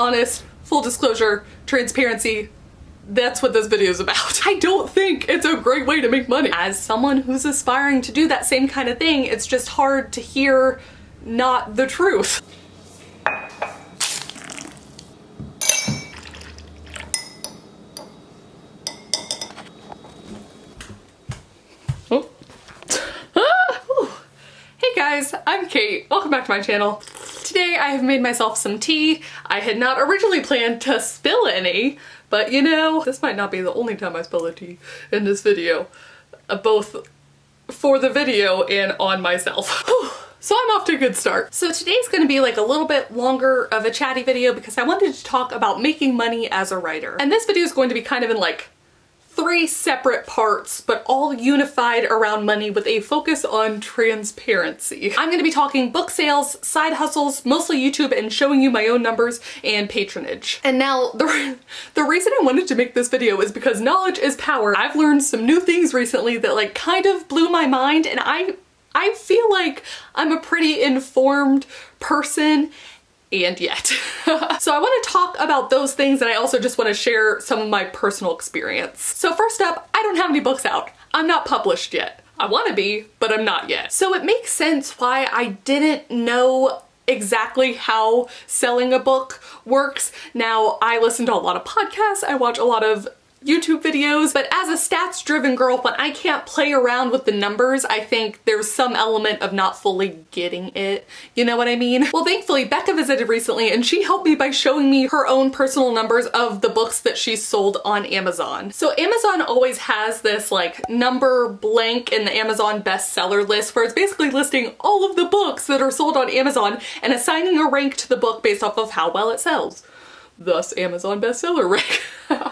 honest, full disclosure, transparency. That's what this video is about. I don't think it's a great way to make money. As someone who's aspiring to do that same kind of thing, it's just hard to hear not the truth. Oh. Hey guys, I'm Kate. Welcome back to my channel. Today I have made myself some tea. I had not originally planned to spill any, but you know, this might not be the only time I spill a tea in this video, both for the video and on myself. So I'm off to a good start. So today's gonna be like a little bit longer of a chatty video because I wanted to talk about making money as a writer. And this video is going to be kind of in like 3 separate parts, but all unified around money with a focus on transparency. I'm gonna be talking book sales, side hustles, mostly YouTube, and showing you my own numbers and patronage. And now the reason I wanted to make this video is because knowledge is power. I've learned some new things recently that like kind of blew my mind, and I feel like I'm a pretty informed person, and yet. So I want to talk about those things, and I also just want to share some of my personal experience. So first up, I don't have any books out. I'm not published yet. I want to be, but I'm not yet. So it makes sense why I didn't know exactly how selling a book works. Now, I listen to a lot of podcasts, I watch a lot of YouTube videos, but as a stats driven girl, when I can't play around with the numbers, I think there's some element of not fully getting it. You know what I mean? Well, thankfully, Becca visited recently and she helped me by showing me her own personal numbers of the books that she's sold on Amazon. So Amazon always has this like number blank in the Amazon bestseller list where it's basically listing all of the books that are sold on Amazon and assigning a rank to the book based off of how well it sells. Thus Amazon bestseller rank.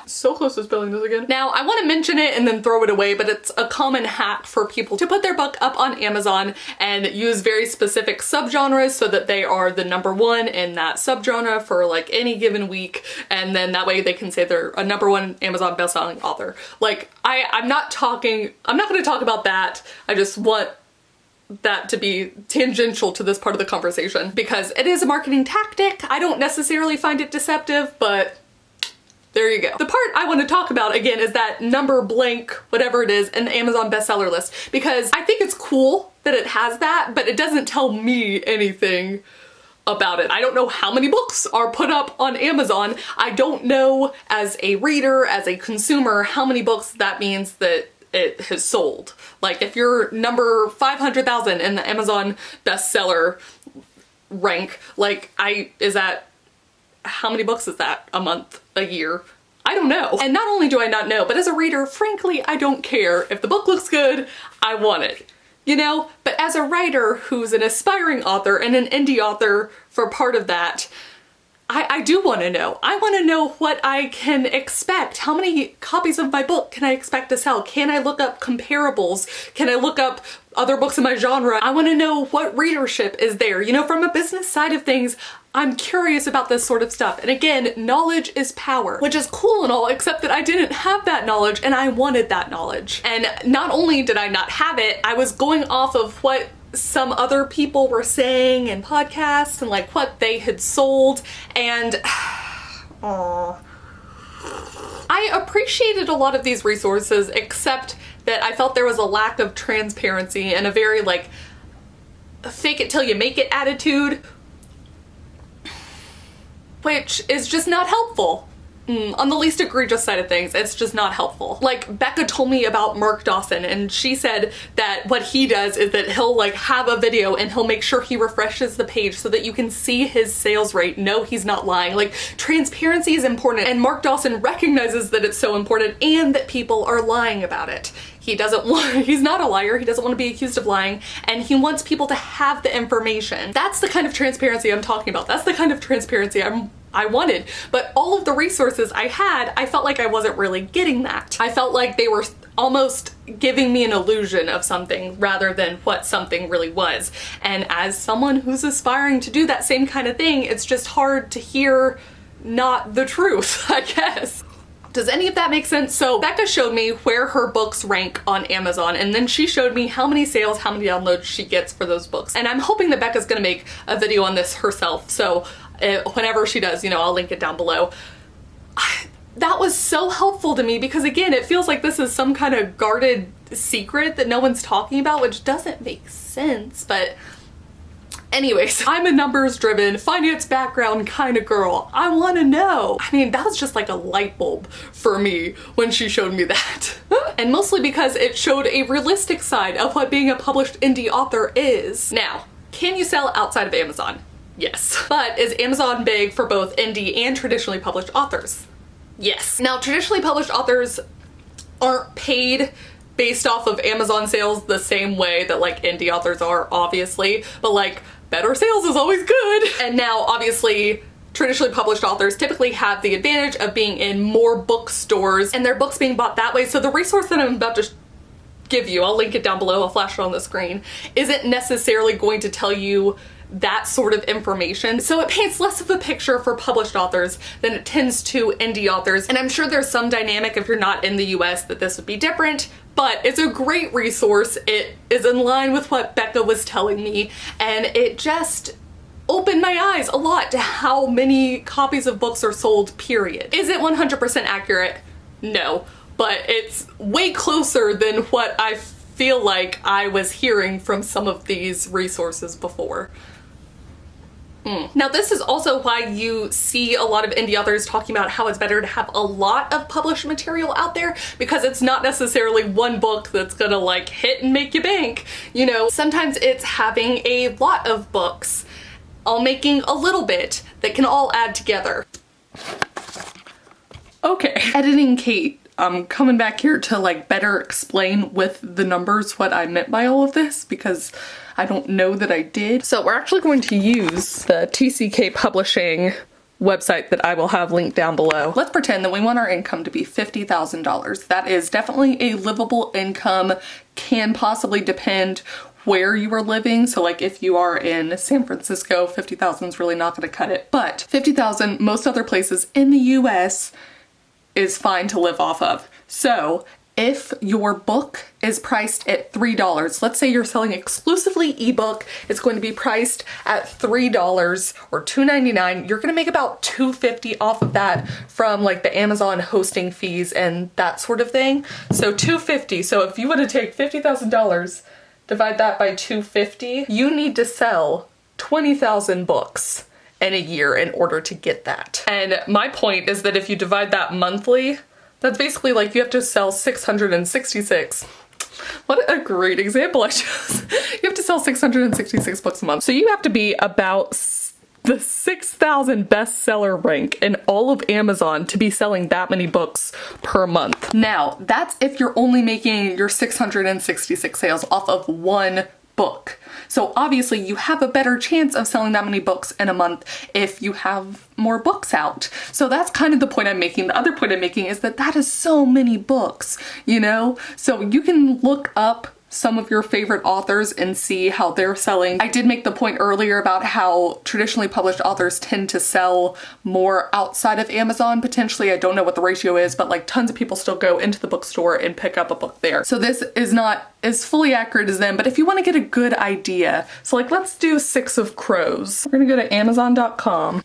So close to spelling this again. Now I want to mention it and then throw it away, but it's a common hack for people to put their book up on Amazon and use very specific subgenres so that they are the #1 in that subgenre for like any given week, and then that way they can say they're a #1 Amazon bestselling author. Like I'm not going to talk about that. I just want that to be tangential to this part of the conversation because it is a marketing tactic. I don't necessarily find it deceptive, but there you go. The part I want to talk about again is that number blank, whatever it is, in the Amazon bestseller list, because I think it's cool that it has that, but it doesn't tell me anything about it. I don't know how many books are put up on Amazon. I don't know as a reader, as a consumer, how many books that means that it has sold. Like if you're number 500,000 in the Amazon bestseller rank, like is that, how many books is that? A month? A year? I don't know. And not only do I not know, but as a reader, frankly, I don't care. If the book looks good, I want it. You know? But as a writer who's an aspiring author and an indie author for part of that, I do want to know. I want to know what I can expect. How many copies of my book can I expect to sell? Can I look up comparables? Can I look up other books in my genre? I want to know what readership is there. You know, from a business side of things, I'm curious about this sort of stuff. And again, knowledge is power, which is cool and all, except that I didn't have that knowledge and I wanted that knowledge. And not only did I not have it, I was going off of what some other people were saying in podcasts and like what they had sold, and I appreciated a lot of these resources, except that I felt there was a lack of transparency and a very like fake it till you make it attitude, which is just not helpful. On the least egregious side of things, it's just not helpful. Like Becca told me about Mark Dawson, and she said that what he does is that he'll like have a video and he'll make sure he refreshes the page so that you can see his sales rate. No, he's not lying. Like transparency is important, and Mark Dawson recognizes that it's so important and that people are lying about it. He's not a liar, he doesn't want to be accused of lying, and he wants people to have the information. That's the kind of transparency I'm talking about. That's the kind of transparency I wanted. But all of the resources I had, I felt like I wasn't really getting that. I felt like they were almost giving me an illusion of something rather than what something really was. And as someone who's aspiring to do that same kind of thing, it's just hard to hear not the truth, I guess. Does any of that make sense? So Becca showed me where her books rank on Amazon, and then she showed me how many sales, how many downloads she gets for those books. And I'm hoping that Becca's gonna make a video on this herself. So whenever she does, you know, I'll link it down below. That was so helpful to me because, again, it feels like this is some kind of guarded secret that no one's talking about, which doesn't make sense, but anyways, I'm a numbers driven, finance background kind of girl. I want to know. I mean, that was just like a light bulb for me when she showed me that. And mostly because it showed a realistic side of what being a published indie author is. Now, can you sell outside of Amazon? Yes. But is Amazon big for both indie and traditionally published authors? Yes. Now, traditionally published authors aren't paid based off of Amazon sales the same way that like indie authors are, obviously, but like better sales is always good. And now, obviously, traditionally published authors typically have the advantage of being in more bookstores and their books being bought that way. So the resource that I'm about to give you, I'll link it down below, I'll flash it on the screen, isn't necessarily going to tell you that sort of information. So it paints less of a picture for published authors than it tends to indie authors. And I'm sure there's some dynamic if you're not in the US that this would be different, but it's a great resource. It is in line with what Becca was telling me, and it just opened my eyes a lot to how many copies of books are sold, period. Is it 100% accurate? No, but it's way closer than what I feel like I was hearing from some of these resources before. Now, this is also why you see a lot of indie authors talking about how it's better to have a lot of published material out there, because it's not necessarily one book that's gonna like hit and make you bank. You know, sometimes it's having a lot of books all making a little bit that can all add together. Okay, editing Kate. I'm coming back here to like better explain with the numbers what I meant by all of this, because I don't know that I did. So we're actually going to use the TCK Publishing website that I will have linked down below. Let's pretend that we want our income to be $50,000. That is definitely a livable income, can possibly depend where you are living. So like if you are in San Francisco, 50,000 is really not gonna cut it. But 50,000, most other places in the US is fine to live off of. So if your book is priced at $3, let's say you're selling exclusively ebook, it's going to be priced at $3 or $2.99. You're gonna make about $2.50 off of that from like the Amazon hosting fees and that sort of thing. So $2.50. So if you want to take $50,000, divide that by $2.50, you need to sell 20,000 books in a year in order to get that. And my point is that if you divide that monthly, that's basically like you have to sell 666. What a great example I chose. You have to sell 666 books a month. So you have to be about the 6,000 bestseller rank in all of Amazon to be selling that many books per month. Now, that's if you're only making your 666 sales off of one book. So obviously you have a better chance of selling that many books in a month if you have more books out. So that's kind of the point I'm making. The other point I'm making is that that is so many books, you know? So you can look up some of your favorite authors and see how they're selling. I did make the point earlier about how traditionally published authors tend to sell more outside of Amazon, potentially. I don't know what the ratio is, but like tons of people still go into the bookstore and pick up a book there. So this is not as fully accurate as them, but if you want to get a good idea, so like let's do 6 of Crows. We're gonna go to Amazon.com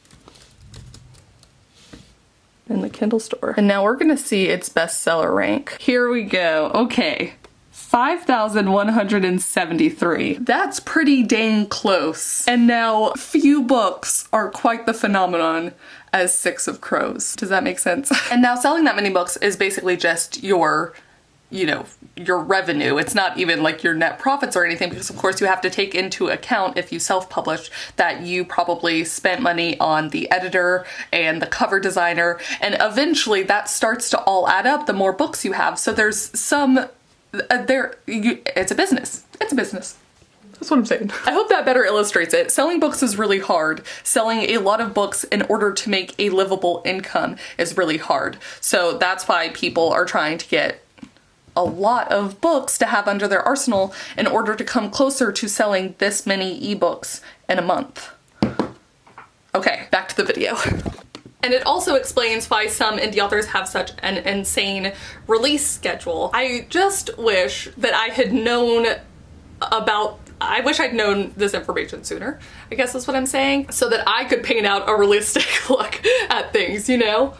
in the Kindle store. And now we're gonna see its bestseller rank. Here we go. Okay. 5,173. That's pretty dang close. And now few books are quite the phenomenon as 6 of Crows. Does that make sense? And now selling that many books is basically just your, you know, your revenue. It's not even like your net profits or anything, because of course you have to take into account, if you self-publish, that you probably spent money on the editor and the cover designer, and eventually that starts to all add up the more books you have. So there's some it's a business. It's a business. That's what I'm saying. I hope that better illustrates it. Selling books is really hard. Selling a lot of books in order to make a livable income is really hard. So that's why people are trying to get a lot of books to have under their arsenal in order to come closer to selling this many ebooks in a month. Okay, back to the video. And it also explains why some indie authors have such an insane release schedule. I just wish that I had known about I wish I'd known this information sooner, I guess is what I'm saying, so that I could paint out a realistic look at things, you know?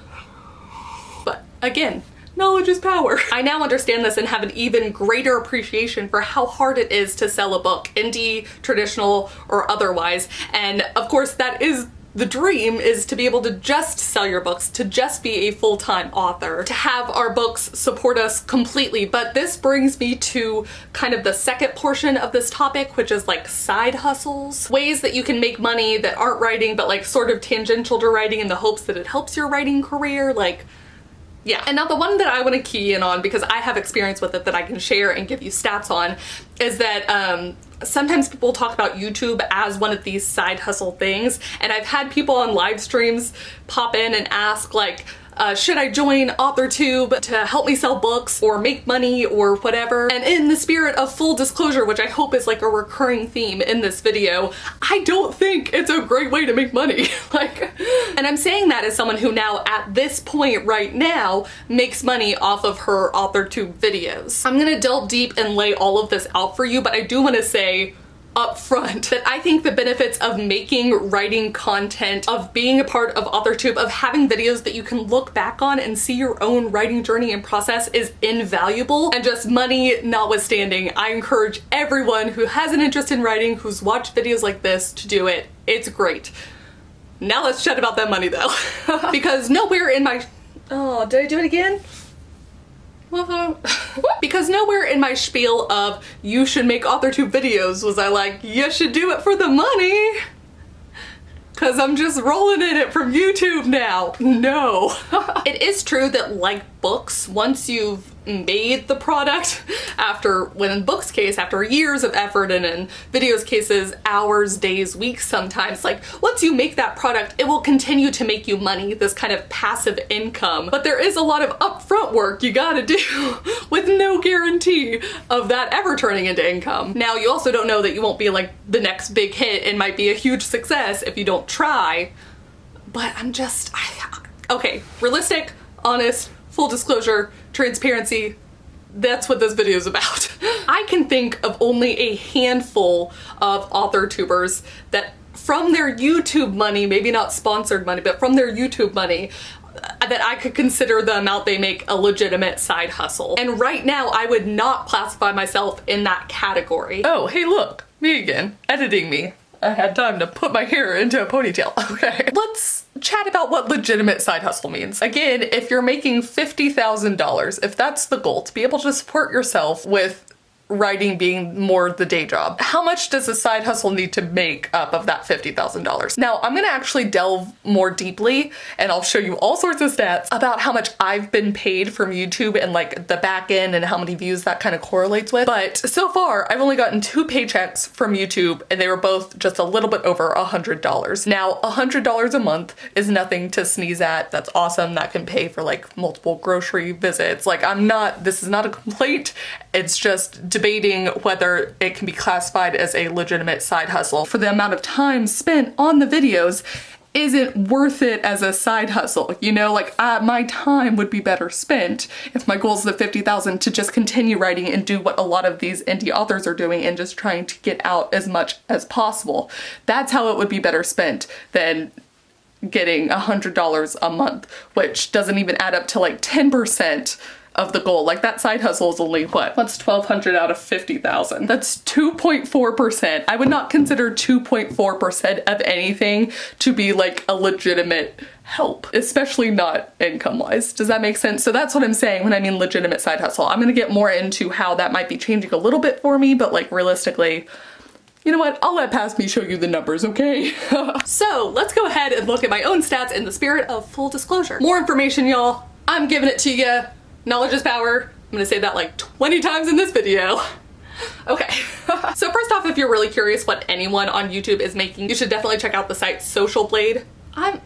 But again, knowledge is power. I now understand this and have an even greater appreciation for how hard it is to sell a book, indie, traditional, or otherwise. And of course that is the dream, is to be able to just sell your books, to just be a full-time author, to have our books support us completely. But this brings me to kind of the second portion of this topic, which is like side hustles. Ways that you can make money that aren't writing, but like sort of tangential to writing in the hopes that it helps your writing career. Like, yeah. And now the one that I want to key in on, because I have experience with it that I can share and give you stats on, is that sometimes people talk about YouTube as one of these side hustle things, and I've had people on live streams pop in and ask like, should I join authortube to help me sell books or make money or whatever? And in the spirit of full disclosure, which I hope is like a recurring theme in this video, I don't think it's a great way to make money. And I'm saying that as someone who now at this point right now makes money off of her authortube videos. I'm gonna delve deep and lay all of this out for you, but I do want to say up front that I think the benefits of making writing content, of being a part of authortube, of having videos that you can look back on and see your own writing journey and process is invaluable. And just money notwithstanding, I encourage everyone who has an interest in writing, who's watched videos like this, to do it. It's great. Now let's chat about that money though. Because nowhere in my... Oh, did I do it again? Because nowhere in my spiel of you should make authortube videos was I like, you should do it for the money, cause I'm just rolling in it from YouTube now. No. It is true that like books, once you've made the product, after, when in books case, after years of effort, and in videos cases, hours, days, weeks sometimes, like once you make that product, it will continue to make you money, this kind of passive income. But there is a lot of upfront work you gotta do with no guarantee of that ever turning into income. Now, you also don't know that you won't be like the next big hit and might be a huge success if you don't try. But I'm just, okay, realistic, honest, full disclosure, transparency, that's what this video is about. I can think of only a handful of authortubers that from their YouTube money, maybe not sponsored money, but from their YouTube money, that I could consider the amount they make a legitimate side hustle. And right now, I would not classify myself in that category. Oh, hey look, me again, editing me. I had time to put my hair into a ponytail. Okay. Let's chat about what legitimate side hustle means. Again, if you're making $50,000, if that's the goal, to be able to support yourself with writing being more the day job, how much does a side hustle need to make up of that $50,000? Now, I'm gonna actually delve more deeply, and I'll show you all sorts of stats about how much I've been paid from YouTube and like the back end and how many views that kind of correlates with. But so far, I've only gotten 2 paychecks from YouTube, and they were both just a little bit over $100. Now, $100 a month is nothing to sneeze at. That's awesome. That can pay for like multiple grocery visits. Like, this is not a complaint. It's just debating whether it can be classified as a legitimate side hustle for the amount of time spent on the videos. Isn't worth it as a side hustle. You know, like my time would be better spent if my goal is the 50,000 to just continue writing and do what a lot of these indie authors are doing and just trying to get out as much as possible. That's how it would be better spent than getting $100 a month, which doesn't even add up to like 10% of the goal. Like that side hustle is only what? What's 1,200 out of 50,000? That's 2.4%. I would not consider 2.4% of anything to be like a legitimate help, especially not income-wise. Does that make sense? So that's what I'm saying when I mean legitimate side hustle. I'm gonna get more into how that might be changing a little bit for me, but like realistically, you know what? I'll let past me show you the numbers, okay? So let's go ahead and look at my own stats in the spirit of full disclosure. More information, y'all. I'm giving it to you. Knowledge is power. I'm gonna say that like 20 times in this video. Okay. So first off, if you're really curious what anyone on YouTube is making, you should definitely check out the site Social Blade. I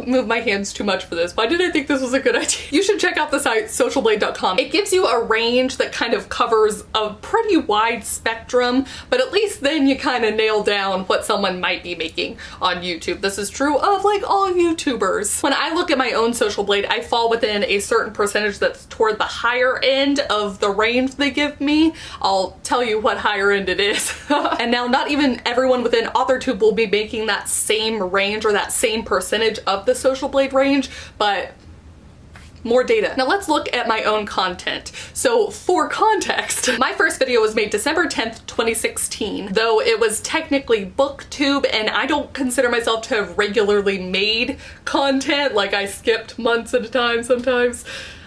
really move my hands too much for this. Why did I think this was a good idea? You should check out the site socialblade.com. It gives you a range that kind of covers a pretty wide spectrum, but at least then you kind of nail down what someone might be making on YouTube. This is true of like all YouTubers. When I look at my own Social Blade, I fall within a certain percentage that's toward the higher end of the range they give me. I'll tell you what higher end it is. And now not even everyone within authortube will be making that same range or that same percentage of the Social Blade range, but more data. Now let's look at my own content. So for context, my first video was made December 10th, 2016, though it was technically booktube, and I don't consider myself to have regularly made content. Like, I skipped months at a time sometimes.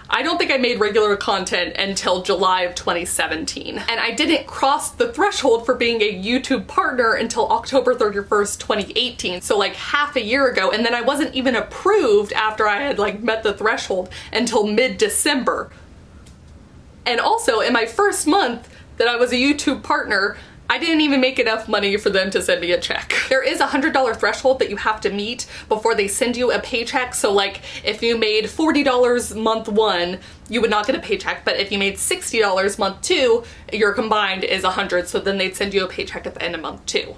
I don't think I made regular content until July of 2017. And I didn't cross the threshold for being a YouTube partner until October 31st, 2018. So like half a year ago. And then I wasn't even approved after I had like met the threshold until mid-December. And also in my first month that I was a YouTube partner, I didn't even make enough money for them to send me a check. There is a $100 threshold that you have to meet before they send you a paycheck. So like if you made $40 month one, you would not get a paycheck. But if you made $60 month two, your combined is $100. So then they'd send you a paycheck at the end of month two.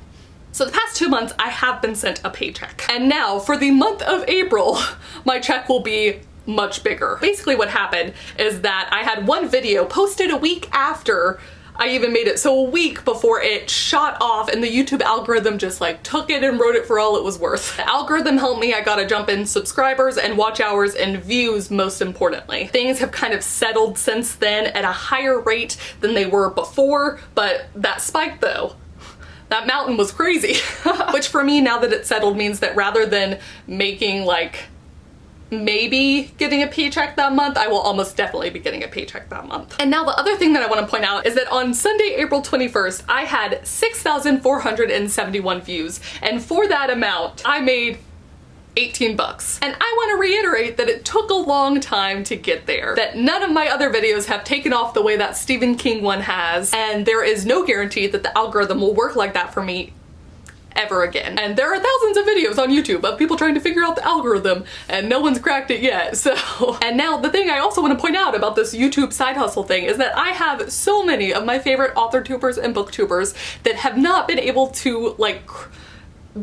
So the past 2 months, I have been sent a paycheck. And now for the month of April, my check will be much bigger. Basically what happened is that I had one video posted a week after I even made it, so a week before it shot off, and the YouTube algorithm just like took it and wrote it for all it was worth. The algorithm helped me. I got a jump in subscribers and watch hours and views, most importantly. Things have kind of settled since then at a higher rate than they were before, but that spike though, that mountain was crazy. Which for me, now that it's settled, means that rather than making like maybe getting a paycheck that month, I will almost definitely be getting a paycheck that month. And now the other thing that I want to point out is that on Sunday, April 21st, I had 6,471 views. And for that amount, I made 18 bucks. And I want to reiterate that it took a long time to get there, that none of my other videos have taken off the way that Stephen King one has, and there is no guarantee that the algorithm will work like that for me ever again. And there are thousands of videos on YouTube of people trying to figure out the algorithm, and no one's cracked it yet, so. And now the thing I also want to point out about this YouTube side hustle thing is that I have so many of my favorite authortubers and booktubers that have not been able to like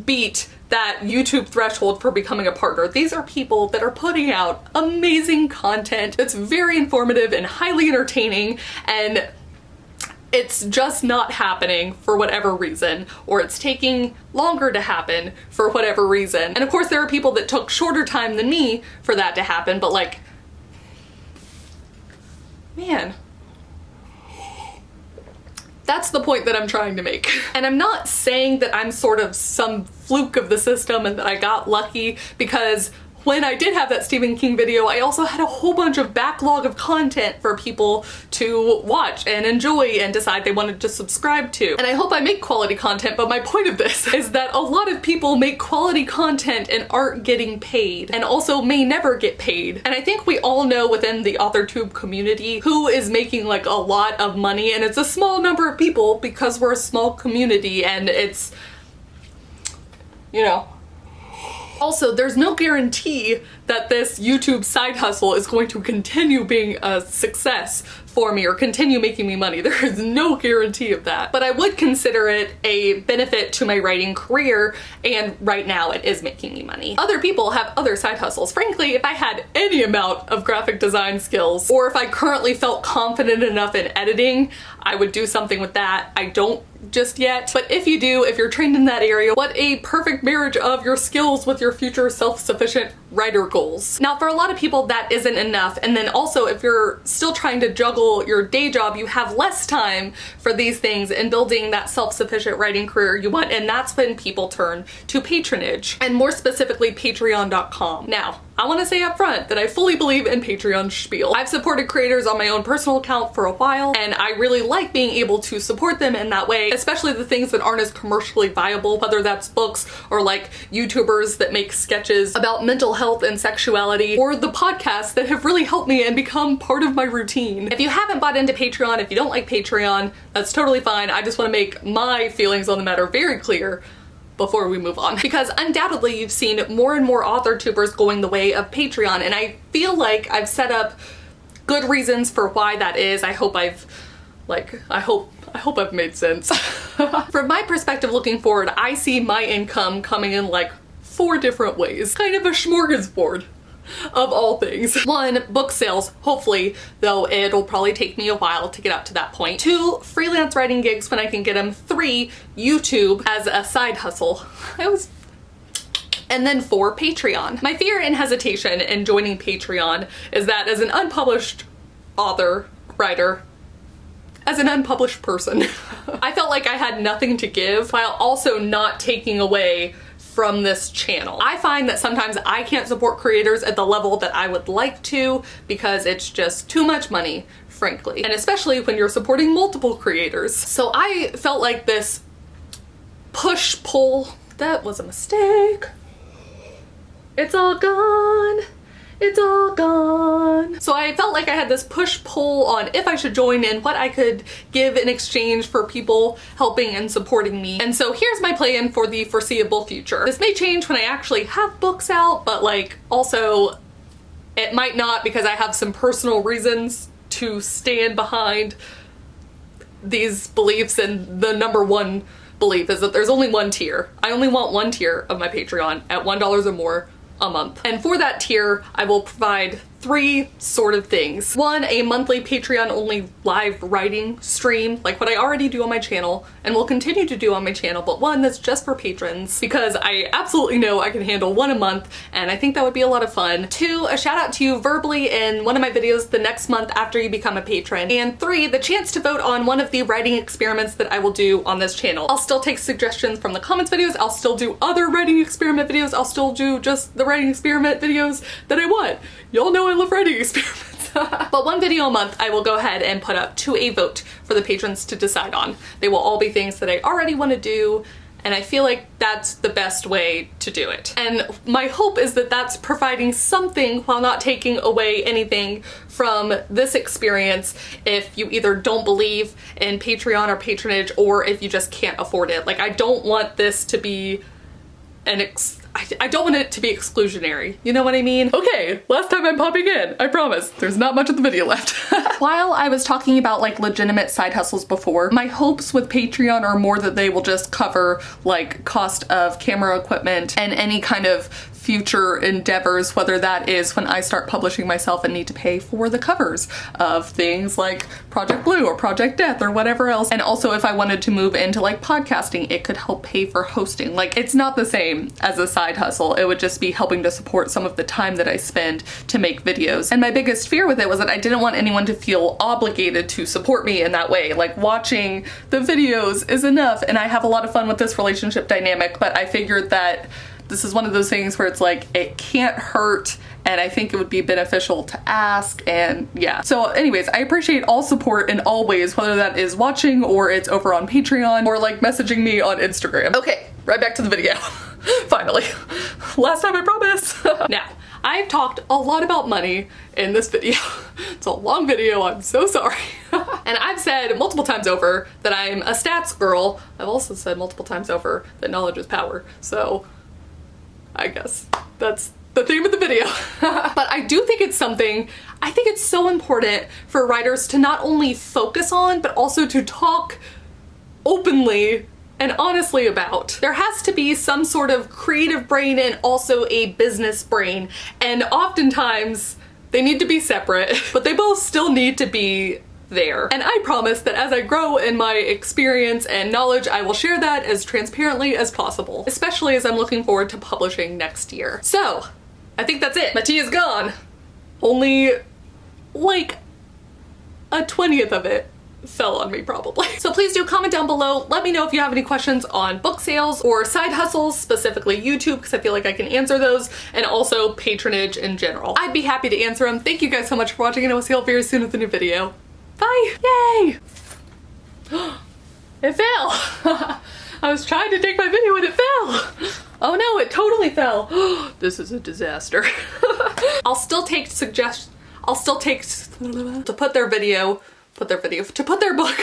beat that YouTube threshold for becoming a partner. These are people that are putting out amazing content that's very informative and highly entertaining, and it's just not happening for whatever reason, or it's taking longer to happen for whatever reason. And of course there are people that took shorter time than me for that to happen, but like, man, that's the point that I'm trying to make. And I'm not saying that I'm sort of some fluke of the system and that I got lucky, because when I did have that Stephen King video, I also had a whole bunch of backlog of content for people to watch and enjoy and decide they wanted to subscribe to. And I hope I make quality content, but my point of this is that a lot of people make quality content and aren't getting paid, and also may never get paid. And I think we all know within the authortube community who is making like a lot of money, and it's a small number of people because we're a small community, and it's, you know. Also, there's no guarantee that this YouTube side hustle is going to continue being a success for me or continue making me money. There is no guarantee of that. But I would consider it a benefit to my writing career, and right now it is making me money. Other people have other side hustles. Frankly, if I had any amount of graphic design skills, or if I currently felt confident enough in editing, I would do something with that. I don't just yet. But if you do, if you're trained in that area, what a perfect marriage of your skills with your future self-sufficient writer goals. Now, for a lot of people that isn't enough, and then also if you're still trying to juggle your day job, you have less time for these things and building that self-sufficient writing career you want, and that's when people turn to Patronage, and more specifically patreon.com. Now, I want to say up front that I fully believe in Patreon spiel. I've supported creators on my own personal account for a while, and I really like being able to support them in that way, especially the things that aren't as commercially viable, whether that's books or like YouTubers that make sketches about mental health and sexuality, or the podcasts that have really helped me and become part of my routine. If you haven't bought into Patreon, if you don't like Patreon, that's totally fine. I just want to make my feelings on the matter very clear before we move on, because undoubtedly you've seen more and more author tubers going the way of Patreon, and I feel like I've set up good reasons for why that is. I hope I've made sense. From my perspective looking forward, I see my income coming in like 4 different ways. Kind of a smorgasbord of all things. 1, book sales, hopefully, though it'll probably take me a while to get up to that point. 2, freelance writing gigs when I can get them. 3, YouTube as a side hustle. And then 4, Patreon. My fear and hesitation in joining Patreon is that as an unpublished author, writer, as an unpublished person, I felt like I had nothing to give while also not taking away from this channel. I find that sometimes I can't support creators at the level that I would like to because it's just too much money, frankly. And especially when you're supporting multiple creators. So I felt like this push-pull, that was a mistake. It's all gone. It's all gone. So I felt like I had this push-pull on if I should join and what I could give in exchange for people helping and supporting me. And so here's my plan for the foreseeable future. This may change when I actually have books out, but like also it might not, because I have some personal reasons to stand behind these beliefs, and the number 1 belief is that there's only 1 tier. I only want 1 tier of my Patreon at $1 or more a month. And for that tier, I will provide 3 sort of things. 1, a monthly Patreon only live writing stream, like what I already do on my channel and will continue to do on my channel, but one that's just for patrons, because I absolutely know I can handle 1 a month and I think that would be a lot of fun. 2, a shout out to you verbally in one of my videos the next month after you become a patron. And 3, the chance to vote on one of the writing experiments that I will do on this channel. I'll still take suggestions from the comments videos, I'll still do other writing experiment videos, I'll still do just the writing experiment videos that I want. Y'all know I love writing experiments. But 1 video a month I will go ahead and put up to a vote for the patrons to decide on. They will all be things that I already want to do, and I feel like that's the best way to do it. And my hope is that that's providing something while not taking away anything from this experience if you either don't believe in Patreon or patronage, or if you just can't afford it. Like, I don't want this to be I don't want it to be exclusionary, you know what I mean? Okay, last time I'm popping in, I promise. There's not much of the video left. While I was talking about like legitimate side hustles before, my hopes with Patreon are more that they will just cover like cost of camera equipment and any kind of future endeavors, whether that is when I start publishing myself and need to pay for the covers of things like Project Blue or Project Death or whatever else. And also if I wanted to move into like podcasting, it could help pay for hosting. Like, it's not the same as a side hustle. It would just be helping to support some of the time that I spend to make videos. And my biggest fear with it was that I didn't want anyone to feel obligated to support me in that way. Like, watching the videos is enough, and I have a lot of fun with this relationship dynamic, but I figured that this is one of those things where it's like, it can't hurt, and I think it would be beneficial to ask, and yeah. So anyways, I appreciate all support in all ways, whether that is watching or it's over on Patreon or like messaging me on Instagram. Okay, right back to the video. Finally. Last time, I promise. Now, I've talked a lot about money in this video. It's a long video, I'm so sorry. And I've said multiple times over that I'm a stats girl. I've also said multiple times over that knowledge is power. So I guess that's the theme of the video. But I do think it's something, I think it's so important for writers to not only focus on, but also to talk openly and honestly about. There has to be some sort of creative brain and also a business brain, and oftentimes they need to be separate, but they both still need to be there. And I promise that as I grow in my experience and knowledge, I will share that as transparently as possible, especially as I'm looking forward to publishing next year. So I think that's it. My tea is gone. Only like a 20th of it fell on me probably. So please do comment down below. Let me know if you have any questions on book sales or side hustles, specifically YouTube, because I feel like I can answer those, and also patronage in general. I'd be happy to answer them. Thank you guys so much for watching, and I will see you all very soon with a new video. Bye! Yay! It fell! I was trying to take my video and it fell! Oh no, it totally fell! This is a disaster. I'll still take suggestions. I'll still take to put their book